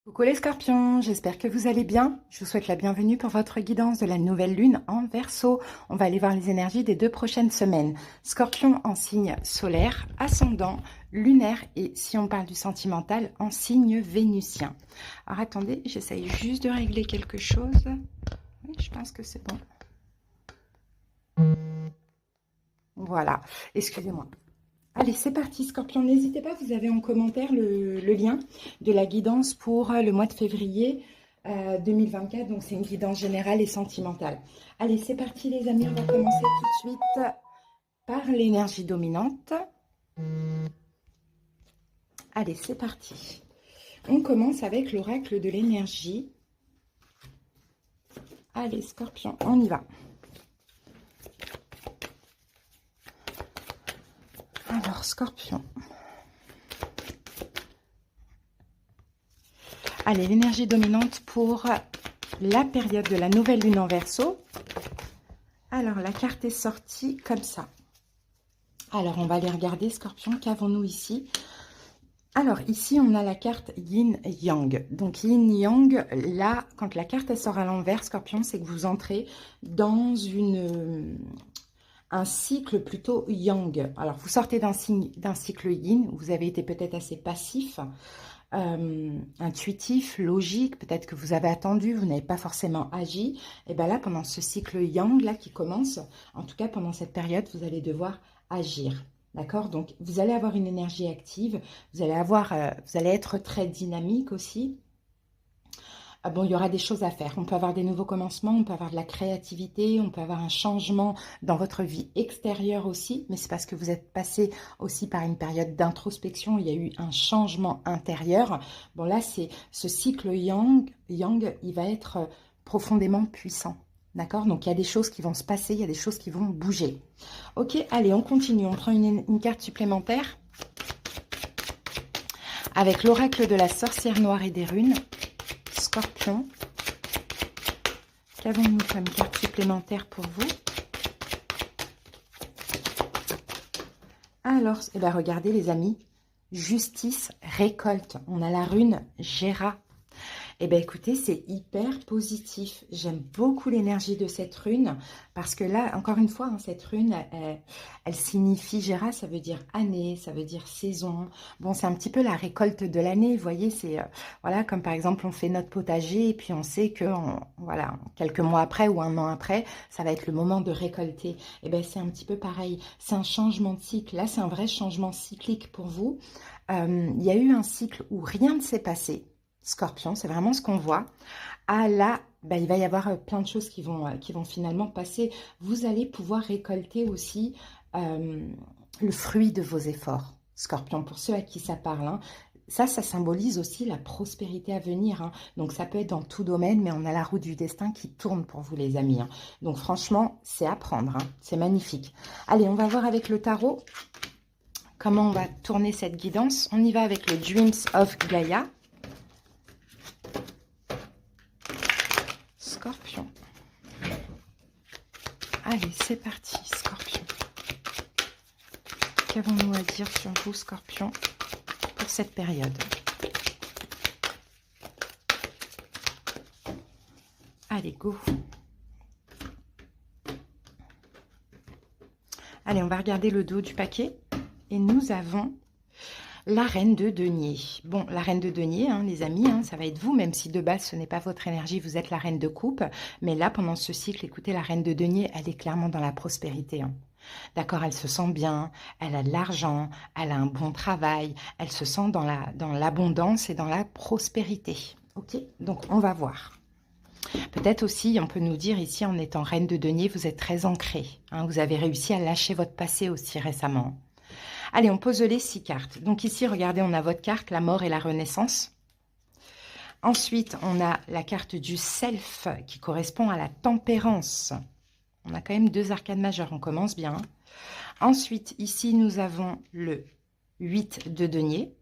Coucou les scorpions, j'espère que vous allez bien. Je vous souhaite la bienvenue pour votre guidance de la nouvelle lune en Verseau. On va aller voir les énergies des 2 prochaines semaines. Scorpion en signe solaire, ascendant, lunaire et si on parle du sentimental, en signe vénusien. Alors attendez, j'essaye juste de régler quelque chose. Oui, je pense que c'est bon. Voilà, excusez-moi. Allez, c'est parti, Scorpion. N'hésitez pas, vous avez en commentaire le lien de la guidance pour le mois de février 2024. Donc, c'est une guidance générale et sentimentale. Allez, c'est parti, les amis. On va commencer tout de suite par l'énergie dominante. Allez, c'est parti. On commence avec l'oracle de l'énergie. Allez, Scorpion, on y va. Alors, Scorpion. Allez, l'énergie dominante pour la période de la nouvelle lune en Verseau. Alors, la carte est sortie comme ça. Alors, on va aller regarder, Scorpion, qu'avons-nous ici? Alors, ici, on a la carte Yin-Yang. Donc, Yin-Yang, là, quand la carte elle sort à l'envers, Scorpion, c'est que vous entrez dans un cycle plutôt Yang. Alors, vous sortez d'un cycle Yin, vous avez été peut-être assez passif, intuitif, logique, peut-être que vous avez attendu, vous n'avez pas forcément agi. Et bien là, pendant ce cycle Yang là qui commence, en tout cas pendant cette période, vous allez devoir agir. D'accord? Donc, vous allez avoir une énergie active, vous allez être très dynamique aussi. Ah bon, il y aura des choses à faire. On peut avoir des nouveaux commencements, on peut avoir de la créativité, on peut avoir un changement dans votre vie extérieure aussi, mais c'est parce que vous êtes passé aussi par une période d'introspection, il y a eu un changement intérieur. Bon, là, c'est ce cycle Yang, il va être profondément puissant. D'accord? Donc, il y a des choses qui vont se passer, il y a des choses qui vont bouger. Ok, allez, on continue. On prend une carte supplémentaire avec l'oracle de la sorcière noire et des runes. Scorpion, qu'avons-nous comme carte supplémentaire pour vous? Alors, eh bien, regardez les amis, justice, récolte. On a la rune Gera. Eh bien, écoutez, c'est hyper positif. J'aime beaucoup l'énergie de cette rune parce que là, encore une fois, hein, cette rune, elle signifie Gera, ça veut dire année, ça veut dire saison. Bon, c'est un petit peu la récolte de l'année. Vous voyez, c'est voilà, comme par exemple, on fait notre potager et puis on sait que voilà, quelques mois après ou un an après, ça va être le moment de récolter. Eh bien, c'est un petit peu pareil. C'est un changement de cycle. Là, c'est un vrai changement cyclique pour vous. Il y a eu un cycle où rien ne s'est passé. Scorpion, c'est vraiment ce qu'on voit. Ah là, il va y avoir plein de choses qui vont finalement passer. Vous allez pouvoir récolter aussi le fruit de vos efforts, Scorpion, pour ceux à qui ça parle. Hein. Ça symbolise aussi la prospérité à venir. Hein. Donc, ça peut être dans tout domaine, mais on a la roue du destin qui tourne pour vous, les amis. Hein. Donc, franchement, c'est à prendre. Hein. C'est magnifique. Allez, on va voir avec le tarot comment on va tourner cette guidance. On y va avec le Dreams of Gaia. Scorpion. Allez, c'est parti, Scorpion. Qu'avons-nous à dire sur vous, Scorpion, pour cette période? Allez, go. Allez, on va regarder le dos du paquet. Et nous avons la reine de denier. Bon, la reine de denier, hein, les amis, hein, ça va être vous, même si de base, ce n'est pas votre énergie, vous êtes la reine de coupe. Mais là, pendant ce cycle, écoutez, la reine de denier, elle est clairement dans la prospérité. Hein. D'accord, elle se sent bien, elle a de l'argent, elle a un bon travail, elle se sent dans l'abondance et dans la prospérité. Ok, donc on va voir. Peut-être aussi, on peut nous dire ici, en étant reine de denier, vous êtes très ancrée. Hein, vous avez réussi à lâcher votre passé aussi récemment. Allez, on pose les 6 cartes. Donc ici, regardez, on a votre carte, la mort et la renaissance. Ensuite, on a la carte du self qui correspond à la tempérance. On a quand même 2 arcades majeures, on commence bien. Ensuite, ici, nous avons le 8 de denier.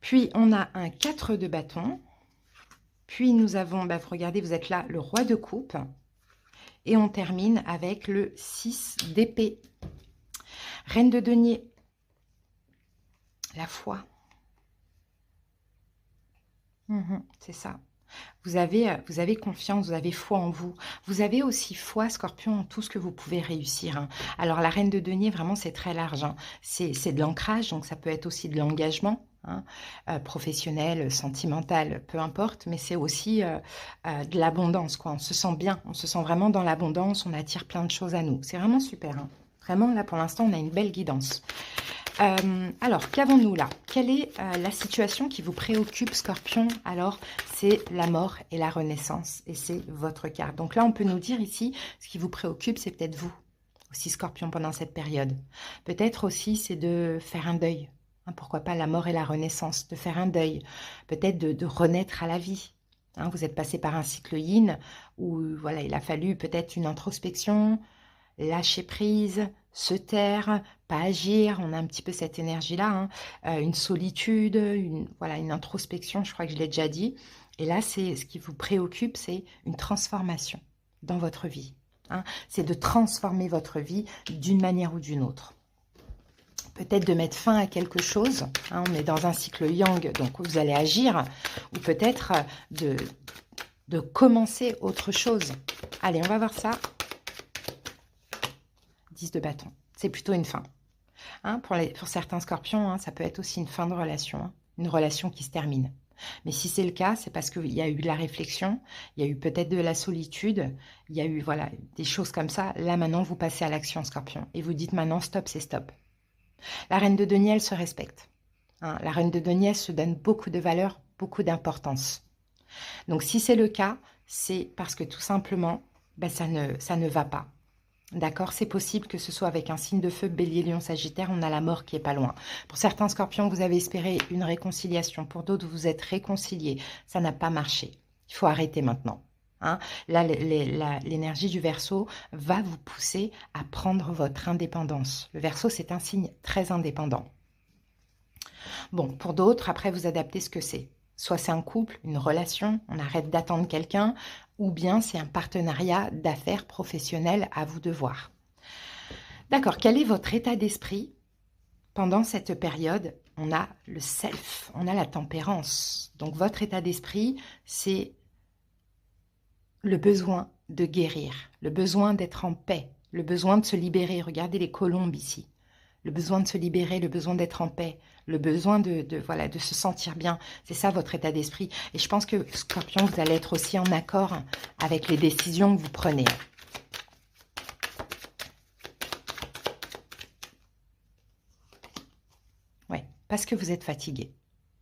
Puis, on a un 4 de bâton. Puis, nous avons, vous regardez, vous êtes là, le roi de coupe. Et on termine avec le 6 d'épée. Reine de denier, La foi. C'est ça. Vous avez confiance, vous avez foi en vous. Vous avez aussi foi, Scorpion, en tout ce que vous pouvez réussir, hein. Alors, la reine de denier, vraiment, c'est très large, hein. C'est de l'ancrage, donc ça peut être aussi de l'engagement, hein, professionnel, sentimental, peu importe, mais c'est aussi de l'abondance, quoi. On se sent bien, on se sent vraiment dans l'abondance, on attire plein de choses à nous. C'est vraiment super, hein. Vraiment, là, pour l'instant, on a une belle guidance. Alors, qu'avons-nous là? Quelle est la situation qui vous préoccupe, Scorpion? Alors, c'est la mort et la renaissance, et c'est votre carte. Donc là, on peut nous dire ici, ce qui vous préoccupe, c'est peut-être vous, aussi Scorpion, pendant cette période. Peut-être aussi, c'est de faire un deuil. Hein, pourquoi pas la mort et la renaissance, de faire un deuil. Peut-être de renaître à la vie. Hein, vous êtes passé par un cycle yin, où voilà, il a fallu peut-être une introspection, lâcher prise, se taire, pas agir, on a un petit peu cette énergie-là, hein. Une solitude, voilà, une introspection, je crois que je l'ai déjà dit. Et là, c'est ce qui vous préoccupe, c'est une transformation dans votre vie, hein. C'est de transformer votre vie d'une manière ou d'une autre. Peut-être de mettre fin à quelque chose, hein, on est dans un cycle yang, donc vous allez agir, ou peut-être de commencer autre chose. Allez, on va voir ça. 10 de bâton, c'est plutôt une fin. Hein, pour certains scorpions, hein, ça peut être aussi une fin de relation, hein, une relation qui se termine. Mais si c'est le cas, c'est parce qu'il y a eu de la réflexion, il y a eu peut-être de la solitude, il y a eu voilà, des choses comme ça. Là, maintenant, vous passez à l'action, Scorpion, et vous dites maintenant, stop, c'est stop. La reine de denier, elle se respecte. Hein, la reine de denier, elle se donne beaucoup de valeur, beaucoup d'importance. Donc, si c'est le cas, c'est parce que tout simplement, ben, ça ne va pas. D'accord, c'est possible que ce soit avec un signe de feu, bélier, lion, sagittaire, on a la mort qui est pas loin. Pour certains scorpions, vous avez espéré une réconciliation. Pour d'autres, vous êtes réconciliés. Ça n'a pas marché. Il faut arrêter maintenant. Hein. Là, l'énergie du Verseau va vous pousser à prendre votre indépendance. Le Verseau, c'est un signe très indépendant. Bon, pour d'autres, après, vous adaptez ce que c'est. Soit c'est un couple, une relation, on arrête d'attendre quelqu'un, ou bien c'est un partenariat d'affaires professionnelles à vous de voir. D'accord, quel est votre état d'esprit pendant cette période? On a le self, on a la tempérance. Donc votre état d'esprit, c'est le besoin de guérir, le besoin d'être en paix, le besoin de se libérer. Regardez les colombes ici. Le besoin de se libérer, le besoin d'être en paix, le besoin voilà, de se sentir bien. C'est ça votre état d'esprit. Et je pense que, Scorpion, vous allez être aussi en accord avec les décisions que vous prenez. Oui, parce que vous êtes fatigué.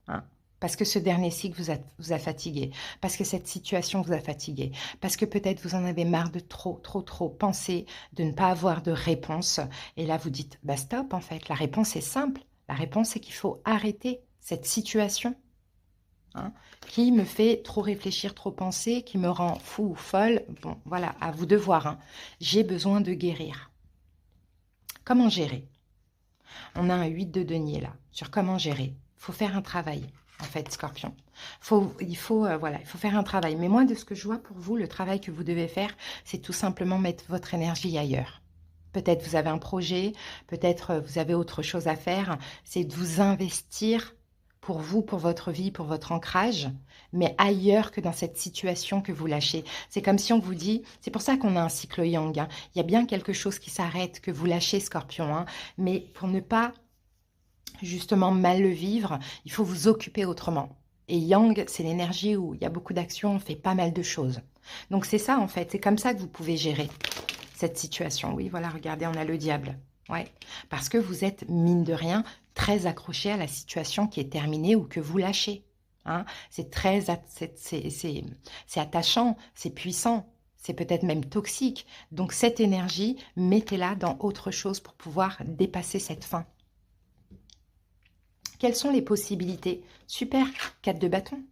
Hein, parce que ce dernier cycle vous a fatigué. Parce que cette situation vous a fatigué. Parce que peut-être vous en avez marre de trop penser, de ne pas avoir de réponse. Et là, vous dites, bah stop, en fait. La réponse est simple. La réponse, c'est qu'il faut arrêter cette situation, hein, qui me fait trop réfléchir, trop penser, qui me rend fou ou folle. Bon, voilà, à vous de voir. Hein. J'ai besoin de guérir. Comment gérer? On a un 8 de denier là, sur comment gérer. Il faut faire un travail, en fait, Scorpion. Il faut faire un travail. Mais moi, de ce que je vois pour vous, le travail que vous devez faire, c'est tout simplement mettre votre énergie ailleurs. Peut-être vous avez un projet, peut-être vous avez autre chose à faire. C'est de vous investir pour vous, pour votre vie, pour votre ancrage, mais ailleurs que dans cette situation que vous lâchez. C'est comme si on vous dit, c'est pour ça qu'on a un cycle yang, hein. Il y a bien quelque chose qui s'arrête, que vous lâchez, Scorpion, hein, mais pour ne pas justement mal le vivre, il faut vous occuper autrement. Et yang, c'est l'énergie où il y a beaucoup d'actions, on fait pas mal de choses. Donc c'est ça en fait, c'est comme ça que vous pouvez gérer cette situation. Oui, voilà, regardez, on a le diable. Ouais, parce que vous êtes, mine de rien, très accroché à la situation qui est terminée ou que vous lâchez. Hein. C'est attachant, c'est puissant, c'est peut-être même toxique. Donc cette énergie, mettez-la dans autre chose pour pouvoir dépasser cette fin. Quelles sont les possibilités? Super, 4 de bâton.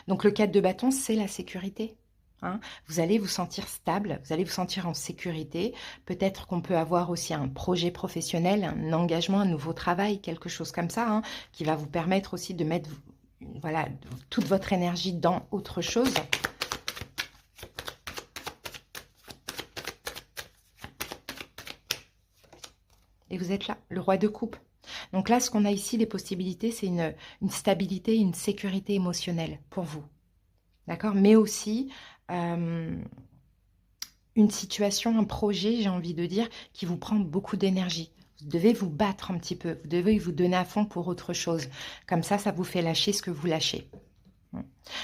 Donc le 4 de bâton, c'est la sécurité. Hein, vous allez vous sentir stable, vous allez vous sentir en sécurité. Peut-être qu'on peut avoir aussi un projet professionnel, un engagement, un nouveau travail, quelque chose comme ça, hein, qui va vous permettre aussi de mettre voilà, toute votre énergie dans autre chose. Et vous êtes là, le roi de coupe. Donc là, ce qu'on a ici, les possibilités, c'est une stabilité, une sécurité émotionnelle pour vous. D'accord? Mais aussi une situation, un projet, j'ai envie de dire, qui vous prend beaucoup d'énergie. Vous devez vous battre un petit peu. Vous devez vous donner à fond pour autre chose. Comme ça vous fait lâcher ce que vous lâchez.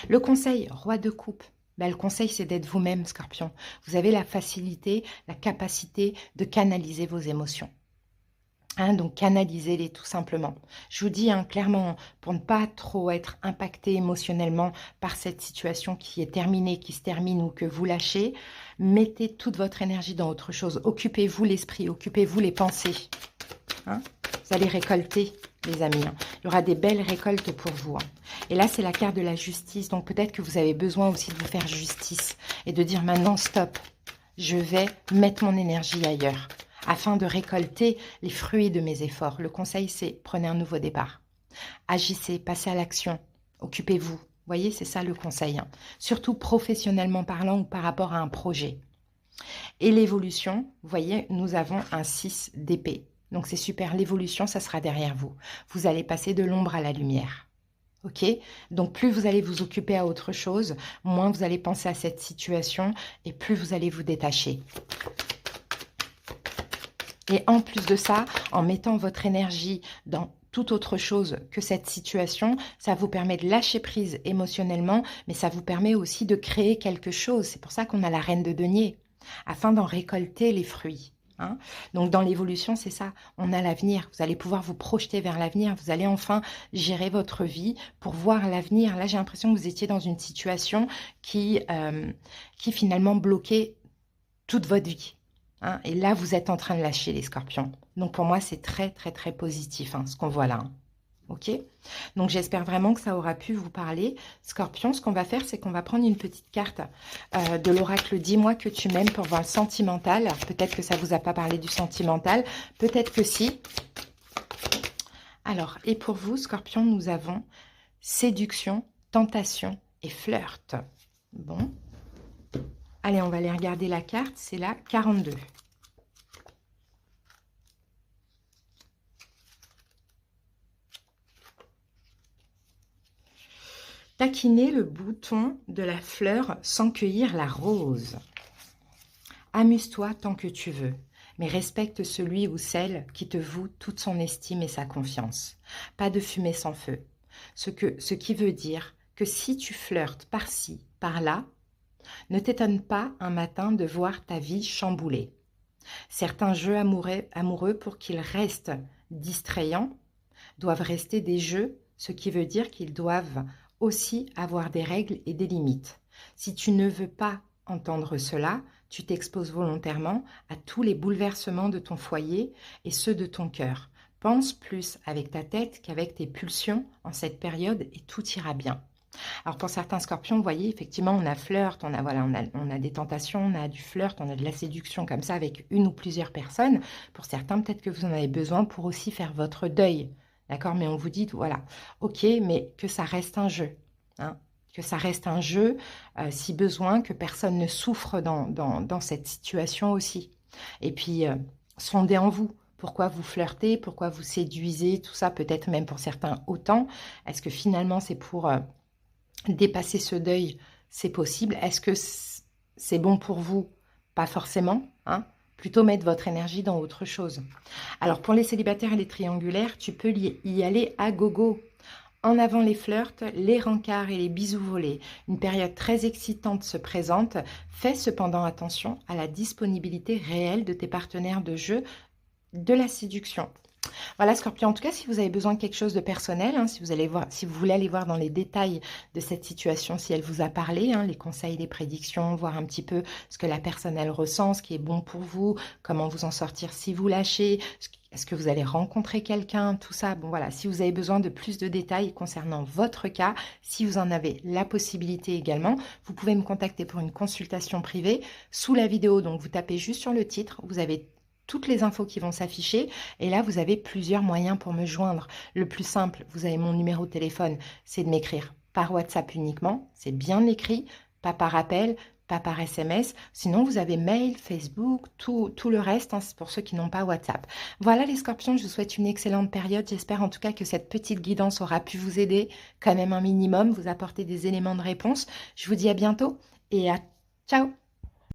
Le conseil, roi de coupe. Ben, le conseil, c'est d'être vous-même, Scorpion. Vous avez la facilité, la capacité de canaliser vos émotions. Donc canalisez-les tout simplement. Je vous dis clairement, pour ne pas trop être impacté émotionnellement par cette situation qui est terminée, qui se termine ou que vous lâchez, mettez toute votre énergie dans autre chose. Occupez-vous l'esprit, occupez-vous les pensées. Vous allez récolter, les amis. Il y aura des belles récoltes pour vous. Et là, c'est la carte de la justice. Donc peut-être que vous avez besoin aussi de vous faire justice et de dire maintenant stop. Je vais mettre mon énergie ailleurs, afin de récolter les fruits de mes efforts. Le conseil, c'est prenez un nouveau départ. Agissez, passez à l'action, occupez-vous. Vous voyez, c'est ça le conseil. Surtout professionnellement parlant ou par rapport à un projet. Et l'évolution, vous voyez, nous avons un 6 d'épée. Donc c'est super, l'évolution, ça sera derrière vous. Vous allez passer de l'ombre à la lumière. Ok? Donc plus vous allez vous occuper à autre chose, moins vous allez penser à cette situation et plus vous allez vous détacher. Et en plus de ça, en mettant votre énergie dans toute autre chose que cette situation, ça vous permet de lâcher prise émotionnellement, mais ça vous permet aussi de créer quelque chose. C'est pour ça qu'on a la reine de denier, afin d'en récolter les fruits. Donc dans l'évolution, c'est ça, on a l'avenir. Vous allez pouvoir vous projeter vers l'avenir, vous allez enfin gérer votre vie pour voir l'avenir. Là, j'ai l'impression que vous étiez dans une situation qui finalement bloquait toute votre vie. Et là, vous êtes en train de lâcher les scorpions. Donc, pour moi, c'est très, très, très positif ce qu'on voit là. Ok? Donc, j'espère vraiment que ça aura pu vous parler. Scorpion, ce qu'on va faire, c'est qu'on va prendre une petite carte de l'oracle « Dis-moi que tu m'aimes » pour voir le sentimental. Peut-être que ça ne vous a pas parlé du sentimental. Peut-être que si. Alors, et pour vous, Scorpion, nous avons séduction, tentation et flirt. Bon. Allez, on va aller regarder la carte. C'est la 42. Taquiner le bouton de la fleur sans cueillir la rose. Amuse-toi tant que tu veux, mais respecte celui ou celle qui te voue toute son estime et sa confiance. Pas de fumée sans feu. Ce qui veut dire que si tu flirtes par-ci, par-là, ne t'étonne pas un matin de voir ta vie chamboulée. Certains jeux amoureux pour qu'ils restent distrayants, doivent rester des jeux, ce qui veut dire qu'ils doivent aussi avoir des règles et des limites. Si tu ne veux pas entendre cela, tu t'exposes volontairement à tous les bouleversements de ton foyer et ceux de ton cœur. Pense plus avec ta tête qu'avec tes pulsions en cette période et tout ira bien. Alors pour certains scorpions, vous voyez, effectivement, on a flirt, on a des tentations, on a du flirt, on a de la séduction comme ça avec une ou plusieurs personnes. Pour certains, peut-être que vous en avez besoin pour aussi faire votre deuil. D'accord? Mais on vous dit, voilà, ok, mais que ça reste un jeu. Que ça reste un jeu, si besoin, que personne ne souffre dans cette situation aussi. Et puis, sondez en vous. Pourquoi vous flirtez, pourquoi vous séduisez, tout ça, peut-être même pour certains autant. Est-ce que finalement, c'est pour dépasser ce deuil? C'est possible. Est-ce que c'est bon pour vous? Pas forcément, Plutôt mettre votre énergie dans autre chose. Alors, pour les célibataires et les triangulaires, tu peux y aller à gogo. En avant les flirts, les rencarts et les bisous volés. Une période très excitante se présente. Fais cependant attention à la disponibilité réelle de tes partenaires de jeu de la séduction. Voilà, Scorpion, en tout cas, si vous avez besoin de quelque chose de personnel, si vous voulez aller voir dans les détails de cette situation, si elle vous a parlé, les conseils, les prédictions, voir un petit peu ce que la personne, elle ressent, ce qui est bon pour vous, comment vous en sortir si vous lâchez, est-ce que vous allez rencontrer quelqu'un, tout ça. Bon, voilà, si vous avez besoin de plus de détails concernant votre cas, si vous en avez la possibilité également, vous pouvez me contacter pour une consultation privée. Sous la vidéo, donc vous tapez juste sur le titre, vous avez toutes les infos qui vont s'afficher et là vous avez plusieurs moyens pour me joindre. Le plus simple, vous avez mon numéro de téléphone, c'est de m'écrire par WhatsApp uniquement, c'est bien écrit, pas par appel. pas par SMS. Sinon, vous avez mail, Facebook, tout le reste, hein, c'est pour ceux qui n'ont pas WhatsApp. Voilà les scorpions, je vous souhaite une excellente période. J'espère en tout cas que cette petite guidance aura pu vous aider quand même un minimum, vous apporter des éléments de réponse. Je vous dis à bientôt et à ciao!